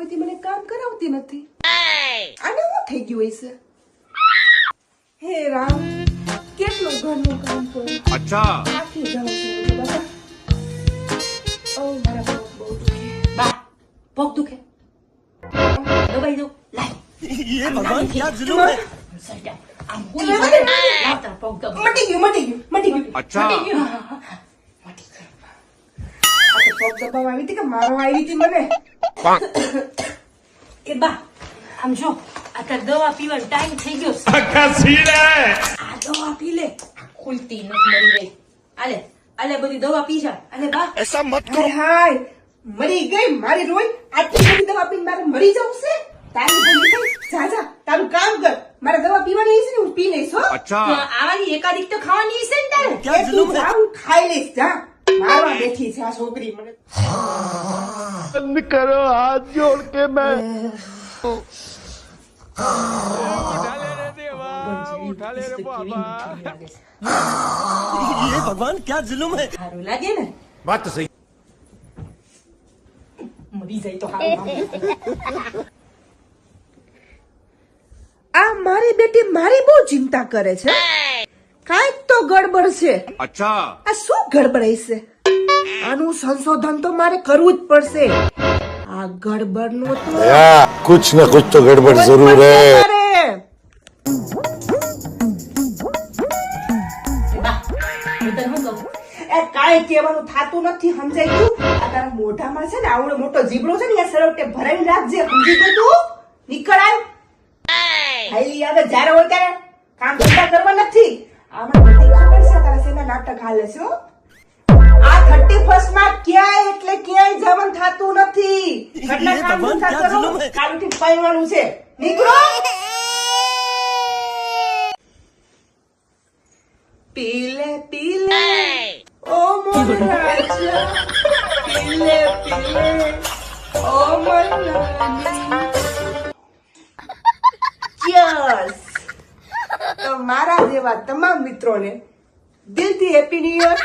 હોયથી મને કામ કરાવતી નથી. આને શું થઈ ગયું હશે? હે રામ, કેટલું ઘરનું કામ કરું. अच्छा થાકી જાઉં છું બાબા. ઓ મારા પગ બહુ દુખે. બા પગ દુખે દબાઈ દો લાય ये भगवान क्या जुलूम है સજા આમ ગોળી મારે લાવતા પગ દબાઈ મટી ગયું, મટી ગયું, મટી ગયું. अच्छा આ તો પગ દબાવવા આવી હતી કે મારવા આવી હતી મને? એ બા આમ જો અત્યારે દવા પીવાનો ટાઈમ થઈ ગયો છે. આ દવા પી લે ખુલતી નથી મરી રહી. આલે આલે બધી દવા પી જા. આલે બા ऐसा मत હાય હાય, મરી ગઈ મારી રોઈ. આટલી બધી દવા પીને મારે મરી જવું છે? તારી ભૂલ થઈ. જા જા, તારું કામ કર. મારે દવા પીવાની છે ને, હું પી લઈશ હો. अच्छा આવાની એકાદિક તો ખાવાની છે ને તારે. क्या એ તું जुलूम है જા, હું ખાઈ લઈશ. જા, મારવા બેઠી છે આ છોકરી મને. बंद करो हाथ जोड़ के मैं ये भगवान क्या जुलूम है સારું લાગે ને बात तो सही મરી જાય તો સારું. આ મારી બેટી મારી બહુ ચિંતા કરે છે. કાંઈક તો ગડબડ છે. अच्छा આ શું ગડબડ હશે? આનું સંશોધન તો મારે કરવું જ પડશે. આ ગડબડ નો તો कुछ न कुछ तो गड़बड़ जरूर है અરે, બા હું તને શું કહું એ કાંઈ કહેવાનું થાતું નથી. સમજાઈ ગયું? આ તારા મોઢામાં છે ને આવડો મોટો જીબડો છે ને, એ સરોટે ભરાઈ રાખજે. સમજી ગયું તું? નીકળ આવ. હાલી આવે જ્યારે હોય ત્યારે કામ ધંધા કરવા નથી. આમાં બધી ખબર છે તારા શેના નાટક હાલે છે હો? આ 31st માં ક્યાંય એટલે ક્યાંય જવાનું થાતું નથી. ઘરના કામ ભગવાન, ધંધા ક્યાં કરો. જુલુમ હે? કાલથી પાયવાનું છે. નીકળો. પીલે પીલે ઓ મોર રાજા, પીલે પીલે ઓ મોર રાજા. Cheers! તો મારા જેવા તમામ મિત્રોને દિલથી હેપી ન્યુ યર.